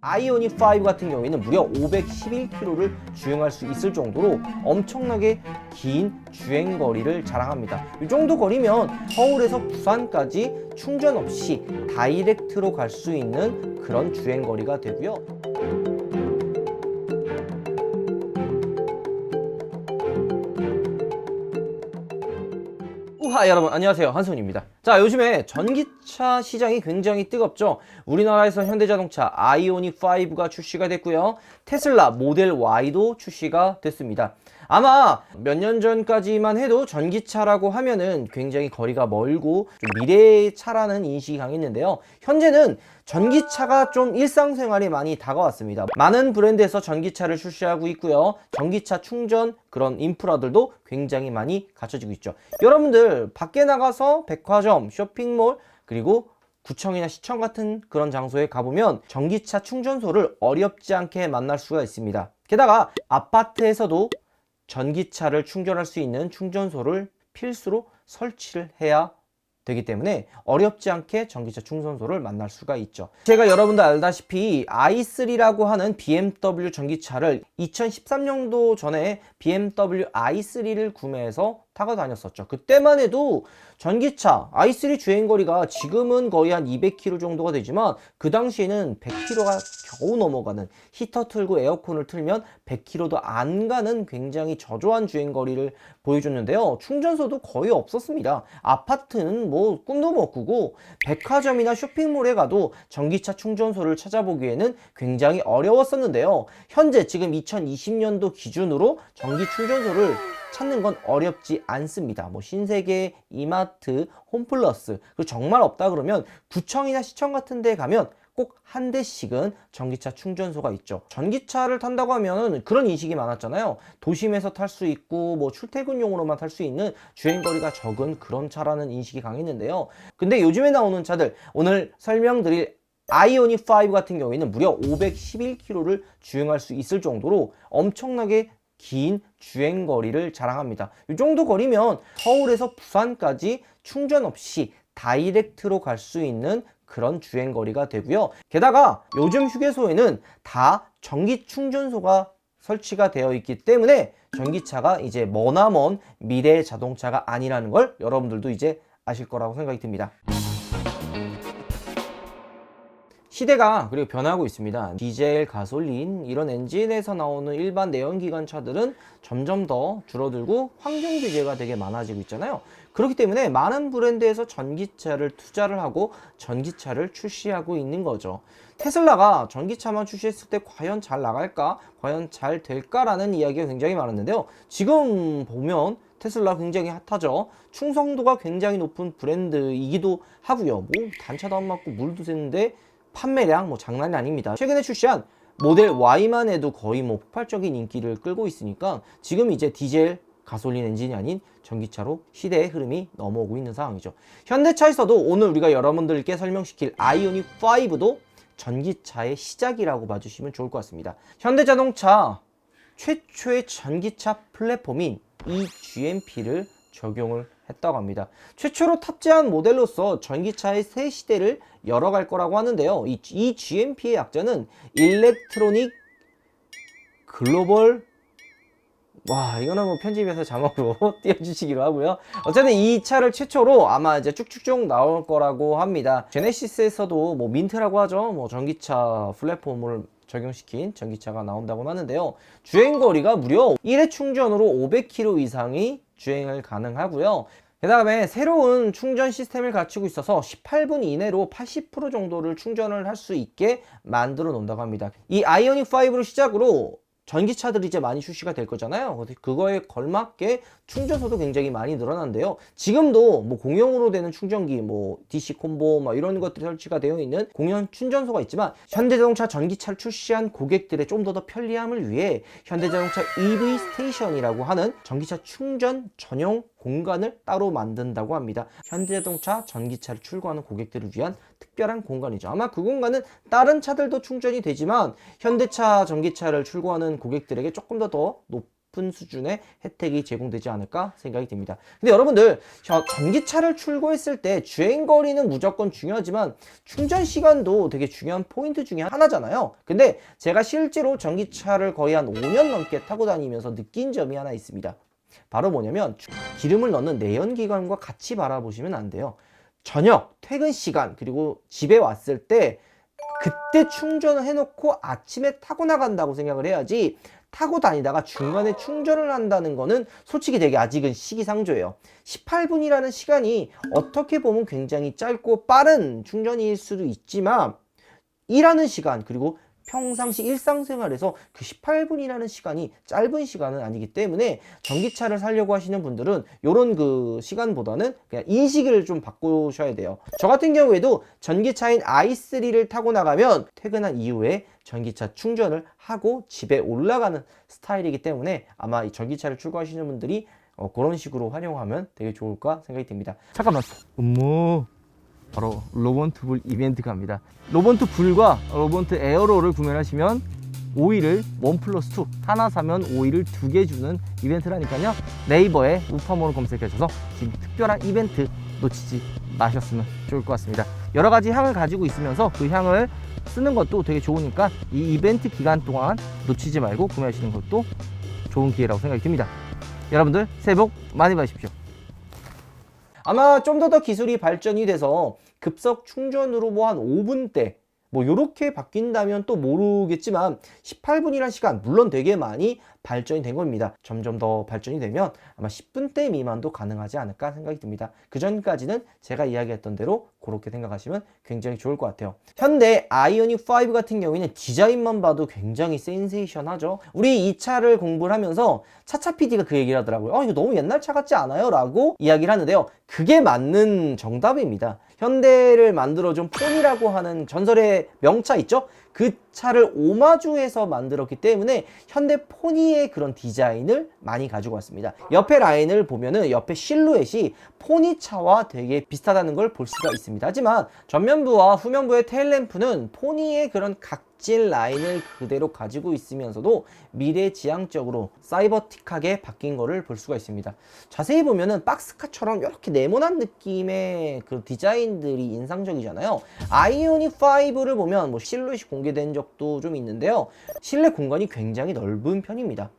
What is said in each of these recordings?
아이오닉 5 같은 경우에는 무려 511km를 주행할 수 있을 정도로 엄청나게 긴 주행거리를 자랑합니다. 이 정도 거리면 서울에서 부산까지 충전 없이 다이렉트로 갈 수 있는 그런 주행거리가 되고요. 우하, 여러분 안녕하세요, 한승훈입니다. 자, 요즘에 전기차 시장이 굉장히 뜨겁죠. 우리나라에서 현대자동차 아이오닉 5가 출시가 됐고요, 테슬라 모델 Y도 출시가 됐습니다. 아마 몇 년 전까지만 해도 전기차라고 하면은 굉장히 거리가 멀고 좀 미래의 차라는 인식이 강했는데요, 현재는 전기차가 좀 일상생활에 많이 다가왔습니다. 많은 브랜드에서 전기차를 출시하고 있고요, 전기차 충전 그런 인프라들도 굉장히 많이 갖춰지고 있죠. 여러분들 밖에 나가서 백화점, 쇼핑몰, 그리고 구청이나 시청 같은 그런 장소에 가보면 전기차 충전소를 어렵지 않게 만날 수가 있습니다. 게다가 아파트에서도 전기차를 충전할 수 있는 충전소를 필수로 설치를 해야 되기 때문에 어렵지 않게 전기차 충전소를 만날 수가 있죠. 제가 여러분들 알다시피 i3라고 하는 BMW 전기차를 2013년도 전에 BMW i3를 구매해서 타고 다녔었죠. 그때만 해도 전기차 i3 주행거리가 지금은 거의 한 200km 정도가 되지만 그 당시에는 100km가 겨우 넘어가는, 히터 틀고 에어컨을 틀면 100km도 안 가는 굉장히 저조한 주행거리를 보여줬는데요, 충전소도 거의 없었습니다. 아파트는 뭐 꿈도 못 꾸고 백화점이나 쇼핑몰에 가도 전기차 충전소를 찾아보기에는 굉장히 어려웠었는데요, 현재 지금 2020년도 기준으로 전기 충전소를 찾는 건 어렵지 않습니다. 뭐 신세계, 이마트, 홈플러스, 그리고 정말 없다 그러면 구청이나 시청 같은 데 가면 꼭 한 대씩은 전기차 충전소가 있죠. 전기차를 탄다고 하면 그런 인식이 많았잖아요. 도심에서 탈 수 있고 뭐 출퇴근용으로만 탈 수 있는, 주행거리가 적은 그런 차라는 인식이 강했는데요, 근데 요즘에 나오는 차들, 오늘 설명드릴 아이오닉 5 같은 경우에는 무려 511km를 주행할 수 있을 정도로 엄청나게 긴 주행거리를 자랑합니다. 이 정도 거리면 서울에서 부산까지 충전 없이 다이렉트로 갈 수 있는 그런 주행거리가 되고요, 게다가 요즘 휴게소에는 다 전기 충전소가 설치가 되어 있기 때문에 전기차가 이제 머나먼 미래의 자동차가 아니라는 걸 여러분들도 이제 아실 거라고 생각이 듭니다. 시대가 그리고 변하고 있습니다. 디젤, 가솔린 이런 엔진에서 나오는 일반 내연기관 차들은 점점 더 줄어들고 환경 규제가 되게 많아지고 있잖아요. 그렇기 때문에 많은 브랜드에서 전기차를 투자를 하고 전기차를 출시하고 있는 거죠. 테슬라가 전기차만 출시했을 때 과연 잘 나갈까? 과연 잘 될까라는 이야기가 굉장히 많았는데요, 지금 보면 테슬라 굉장히 핫하죠. 충성도가 굉장히 높은 브랜드이기도 하고요. 뭐 단차도 안 맞고 물도 새는데 판매량 뭐 장난이 아닙니다. 최근에 출시한 모델 Y만 해도 거의 뭐 폭발적인 인기를 끌고 있으니까 지금 이제 디젤, 가솔린 엔진이 아닌 전기차로 시대의 흐름이 넘어오고 있는 상황이죠. 현대차에서도 오늘 우리가 여러분들께 설명시킬 아이오닉 5도 전기차의 시작이라고 봐주시면 좋을 것 같습니다. 현대자동차 최초의 전기차 플랫폼인 eGMP를 적용을 했다고 합니다. 최초로 탑재한 모델로서 전기차의 새 시대를 열어갈 거라고 하는데요, 이 eGMP의 약자는 일렉트로닉 글로벌, 와 이거는 뭐 편집해서 자막으로 띄워주시기로 하고요. 어쨌든 이 차를 최초로 아마 이제 쭉쭉쭉 나올 거라고 합니다. 제네시스에서도 뭐 민트라고 하죠, 뭐 전기차 플랫폼을 적용시킨 전기차가 나온다고 하는데요, 주행거리가 무려 1회 충전으로 500km 이상이 주행을 가능하고요, 그 다음에 새로운 충전 시스템을 갖추고 있어서 18분 이내로 80% 정도를 충전을 할 수 있게 만들어 놓는다고 합니다. 이 아이오닉 5를 시작으로 전기차들이 이제 많이 출시가 될 거잖아요. 그거에 걸맞게 충전소도 굉장히 많이 늘어난대요. 지금도 뭐 공용으로 되는 충전기, 뭐 DC 콤보 막 이런 것들이 설치가 되어 있는 공용 충전소가 있지만, 현대자동차 전기차를 출시한 고객들의 좀 더 편리함을 위해 현대자동차 EV 스테이션이라고 하는 전기차 충전 전용 공간을 따로 만든다고 합니다. 현대자동차 전기차를 출고하는 고객들을 위한 특별한 공간이죠. 아마 그 공간은 다른 차들도 충전이 되지만 현대차 전기차를 출고하는 고객들에게 조금 더 높은 싶은 수준의 혜택이 제공되지 않을까 생각이 듭니다. 근데 여러분들 전기차를 출고했을 때 주행거리는 무조건 중요하지만 충전 시간도 되게 중요한 포인트 중에 하나잖아요. 근데 제가 실제로 전기차를 거의 한 5년 넘게 타고 다니면서 느낀 점이 하나 있습니다. 바로 뭐냐면 기름을 넣는 내연기관과 같이 바라보시면 안 돼요. 저녁, 퇴근 시간, 그리고 집에 왔을 때 그때 충전을 해놓고 아침에 타고 나간다고 생각을 해야지, 타고 다니다가 중간에 충전을 한다는 거는 솔직히 되게 아직은 시기상조예요. 18분이라는 시간이 어떻게 보면 굉장히 짧고 빠른 충전일 수도 있지만 일하는 시간 그리고 평상시 일상생활에서 그 18분이라는 시간이 짧은 시간은 아니기 때문에 전기차를 사려고 하시는 분들은 이런 그 시간보다는 그냥 인식을 좀 바꾸셔야 돼요. 저 같은 경우에도 전기차인 i3를 타고 나가면 퇴근한 이후에 전기차 충전을 하고 집에 올라가는 스타일이기 때문에 아마 이 전기차를 출고하시는 분들이 그런 식으로 활용하면 되게 좋을까 생각이 듭니다. 잠깐만, 바로 로본트 불 이벤트 갑니다. 로본트 불과 로본트 에어로를 구매하시면 오일을 1+2 하나 사면 오일을 2개 주는 이벤트라니까요. 네이버에 우파모를 검색하셔서 지금 특별한 이벤트 놓치지 마셨으면 좋을 것 같습니다. 여러 가지 향을 가지고 있으면서 그 향을 쓰는 것도 되게 좋으니까 이 이벤트 기간 동안 놓치지 말고 구매하시는 것도 좋은 기회라고 생각이 듭니다. 여러분들 새해 복 많이 받으십시오. 아마 좀 더 기술이 발전이 돼서 급속 충전으로 뭐 한 5분대 뭐 요렇게 바뀐다면 또 모르겠지만 18분이라는 시간 물론 되게 많이 발전이 된 겁니다. 점점 더 발전이 되면 아마 10분대 미만도 가능하지 않을까 생각이 듭니다. 그 전까지는 제가 이야기했던 대로 그렇게 생각하시면 굉장히 좋을 것 같아요. 현대 아이오닉 5 같은 경우에는 디자인만 봐도 굉장히 센세이션하죠. 우리 이 차를 공부를 하면서 차차 PD가 그 얘기를 하더라고요. 이거 너무 옛날 차 같지 않아요? 라고 이야기를 하는데요. 그게 맞는 정답입니다. 현대를 만들어준 폰이라고 하는 전설의 명차 있죠? 그 차를 오마주해서 만들었기 때문에 현대 포니의 그런 디자인을 많이 가지고 왔습니다. 옆에 라인을 보면은 옆에 실루엣이 포니 차와 되게 비슷하다는 걸 볼 수가 있습니다. 하지만 전면부와 후면부의 테일램프는 포니의 그런 각질 라인을 그대로 가지고 있으면서도 미래지향적으로 사이버틱하게 바뀐 거를 볼 수가 있습니다. 자세히 보면은 박스카처럼 이렇게 네모난 느낌의 그 디자인들이 인상적이잖아요. 아이오닉 5를 보면 뭐 실루엣이 공개된 적도 좀 있는데요. 실내 공간이 굉장히 넓은 편입니다.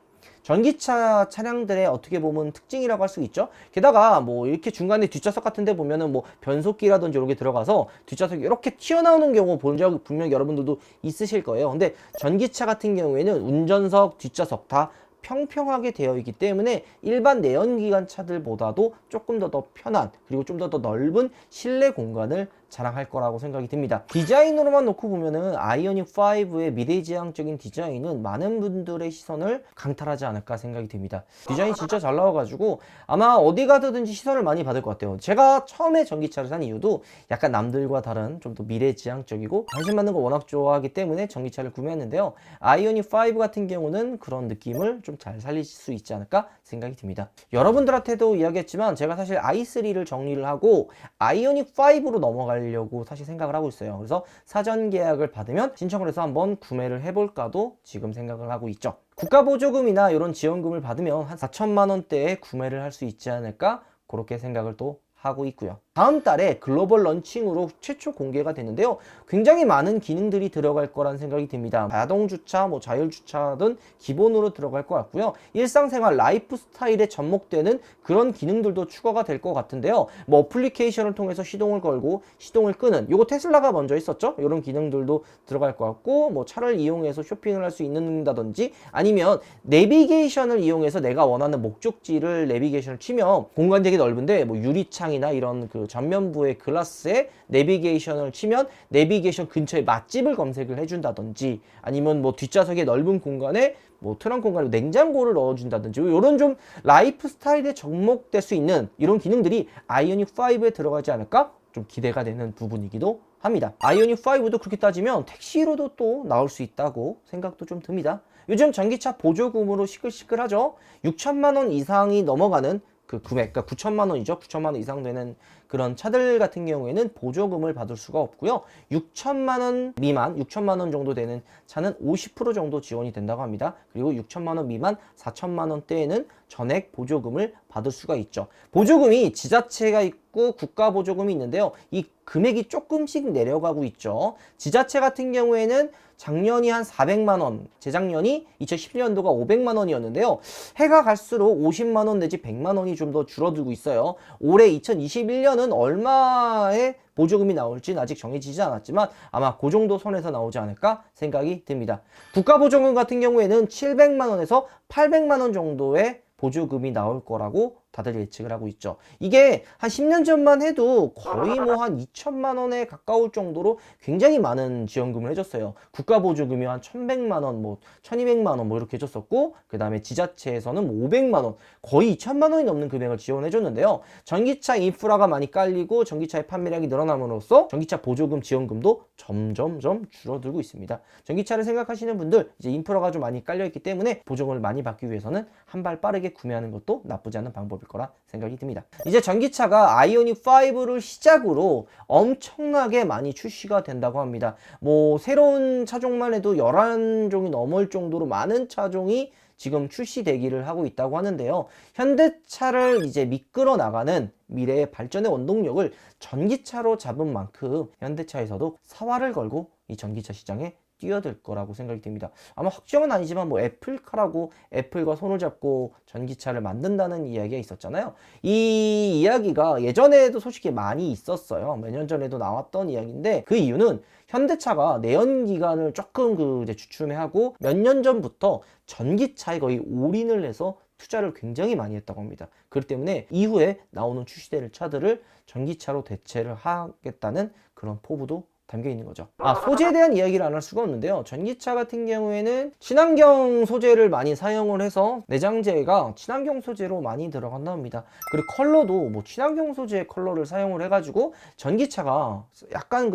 전기차 차량들의 어떻게 보면 특징이라고 할 수 있죠. 게다가 뭐 이렇게 중간에 뒷좌석 같은 데 보면은 뭐 변속기라든지 이런 게 들어가서 뒷좌석이 이렇게 튀어나오는 경우 본 적 분명 여러분들도 있으실 거예요. 근데 전기차 같은 경우에는 운전석, 뒷좌석 다 평평하게 되어 있기 때문에 일반 내연기관 차들보다도 조금 더 편한 그리고 좀 더 넓은 실내 공간을 자랑할 거라고 생각이 듭니다. 디자인으로만 놓고 보면은 아이오닉 5의 미래지향적인 디자인은 많은 분들의 시선을 강탈하지 않을까 생각이 듭니다. 디자인이 진짜 잘 나와가지고 아마 어디 가든지 시선을 많이 받을 것 같아요. 제가 처음에 전기차를 산 이유도 약간 남들과 다른 좀 더 미래지향적이고 관심 받는 거 워낙 좋아하기 때문에 전기차를 구매했는데요. 아이오닉 5 같은 경우는 그런 느낌을 좀 잘 살릴 수 있지 않을까 생각이 듭니다. 여러분들한테도 이야기했지만 제가 사실 i3를 정리를 하고 아이오닉 5로 넘어가려고 사실 생각을 하고 있어요. 그래서 사전 계약을 받으면 신청을 해서 한번 구매를 해볼까도 지금 생각을 하고 있죠. 국가보조금이나 이런 지원금을 받으면 한 4천만 원대에 구매를 할 수 있지 않을까 그렇게 생각을 또 하고 있고요. 다음 달에 글로벌 런칭으로 최초 공개가 됐는데요. 굉장히 많은 기능들이 들어갈 거란 생각이 듭니다. 자동주차, 뭐 자율주차든 기본으로 들어갈 것 같고요. 일상생활 라이프 스타일에 접목되는 그런 기능들도 추가가 될 것 같은데요. 뭐 어플리케이션을 통해서 시동을 걸고 시동을 끄는, 요거 테슬라가 먼저 있었죠. 이런 기능들도 들어갈 것 같고, 뭐 차를 이용해서 쇼핑을 할 수 있는다든지 아니면 내비게이션을 이용해서 내가 원하는 목적지를 내비게이션을 치면 공간이 되게 넓은데 뭐 유리창이나 이런 그 전면부의 글라스에 내비게이션을 치면 내비게이션 근처에 맛집을 검색을 해준다든지 아니면 뭐 뒷좌석의 넓은 공간에 뭐 트렁크 공간에 냉장고를 넣어준다든지 이런 좀 라이프 스타일에 접목될 수 있는 이런 기능들이 아이오닉 5에 들어가지 않을까 좀 기대가 되는 부분이기도 합니다. 아이오닉 5도 그렇게 따지면 택시로도 또 나올 수 있다고 생각도 좀 듭니다. 요즘 전기차 보조금으로 시끌시끌하죠. 6천만 원 이상이 넘어가는 그 금액, 그러니까 9천만 원이죠. 9천만 원 이상 되는 그런 차들 같은 경우에는 보조금을 받을 수가 없고요. 6천만 원 미만, 6천만 원 정도 되는 차는 50% 정도 지원이 된다고 합니다. 그리고 6천만 원 미만 4천만 원대에는 전액 보조금을 받을 수가 있죠. 보조금이 지자체가 있고 국가 보조금이 있는데요. 이 금액이 조금씩 내려가고 있죠. 지자체 같은 경우에는 작년이 한 400만 원, 재작년이 2011년도가 500만 원이었는데요. 해가 갈수록 50만 원 내지 100만 원이 좀 더 줄어들고 있어요. 올해 2021년은 얼마의 보조금이 나올지는 아직 정해지지 않았지만 아마 그 정도 선에서 나오지 않을까 생각이 듭니다. 국가 보조금 같은 경우에는 700만 원에서 800만 원 정도의 보조금이 나올 거라고 다들 예측을 하고 있죠. 이게 한 10년 전만 해도 거의 뭐 한 2천만 원에 가까울 정도로 굉장히 많은 지원금을 해줬어요. 국가 보조금이 한 1,100만 원, 뭐 1,200만 원 뭐 이렇게 해줬었고, 그 다음에 지자체에서는 뭐 500만 원, 거의 2천만 원이 넘는 금액을 지원해줬는데요. 전기차 인프라가 많이 깔리고 전기차의 판매량이 늘어남으로써 전기차 보조금 지원금도 점점점 줄어들고 있습니다. 전기차를 생각하시는 분들 이제 인프라가 좀 많이 깔려있기 때문에 보조금을 많이 받기 위해서는 한 발 빠르게 구매하는 것도 나쁘지 않은 방법일 거라 생각이 듭니다. 이제 전기차가 아이오닉 5를 시작으로 엄청나게 많이 출시가 된다고 합니다. 뭐 새로운 차종만 해도 11종이 넘을 정도로 많은 차종이 지금 출시되기를 하고 있다고 하는데요. 현대차를 이제 미끌어 나가는 미래의 발전의 원동력을 전기차로 잡은 만큼 현대차에서도 사활을 걸고 이 전기차 시장에 뛰어들 거라고 생각이 듭니다. 아마 확정은 아니지만 뭐 애플카라고 애플과 손을 잡고 전기차를 만든다는 이야기가 있었잖아요. 이 이야기가 예전에도 솔직히 많이 있었어요. 몇 년 전에도 나왔던 이야기인데 그 이유는 현대차가 내연기관을 조금 이제 주춤해하고 몇 년 전부터 전기차에 거의 올인을 해서 투자를 굉장히 많이 했다고 합니다. 그렇기 때문에 이후에 나오는 출시될 차들을 전기차로 대체를 하겠다는 그런 포부도 담겨 있는 거죠. 소재에 대한 이야기를 안 할 수가 없는데요. 전기차 같은 경우에는 친환경 소재를 많이 사용을 해서 내장재가 친환경 소재로 많이 들어간다 합니다. 그리고 컬러도 뭐 친환경 소재의 컬러를 사용을 해가지고 전기차가 약간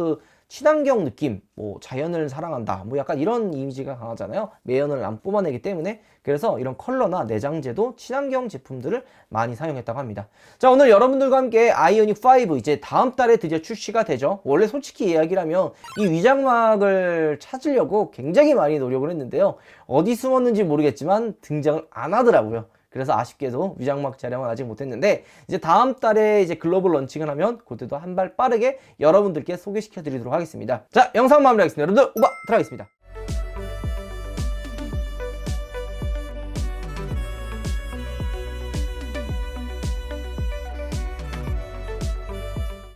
친환경 느낌, 뭐 자연을 사랑한다, 뭐 약간 이런 이미지가 강하잖아요. 매연을 안 뿜어내기 때문에. 그래서 이런 컬러나 내장재도 친환경 제품들을 많이 사용했다고 합니다. 자, 오늘 여러분들과 함께 아이오닉 5 이제 다음 달에 드디어 출시가 되죠. 원래 솔직히 이야기라면 이 위장막을 찾으려고 굉장히 많이 노력을 했는데요. 어디 숨었는지 모르겠지만 등장을 안 하더라고요. 그래서 아쉽게도 위장막 촬영은 아직 못했는데 이제 다음 달에 이제 글로벌 런칭을 하면 그때도 한 발 빠르게 여러분들께 소개시켜 드리도록 하겠습니다. 자, 영상 마무리하겠습니다. 여러분들 우바 들어가겠습니다.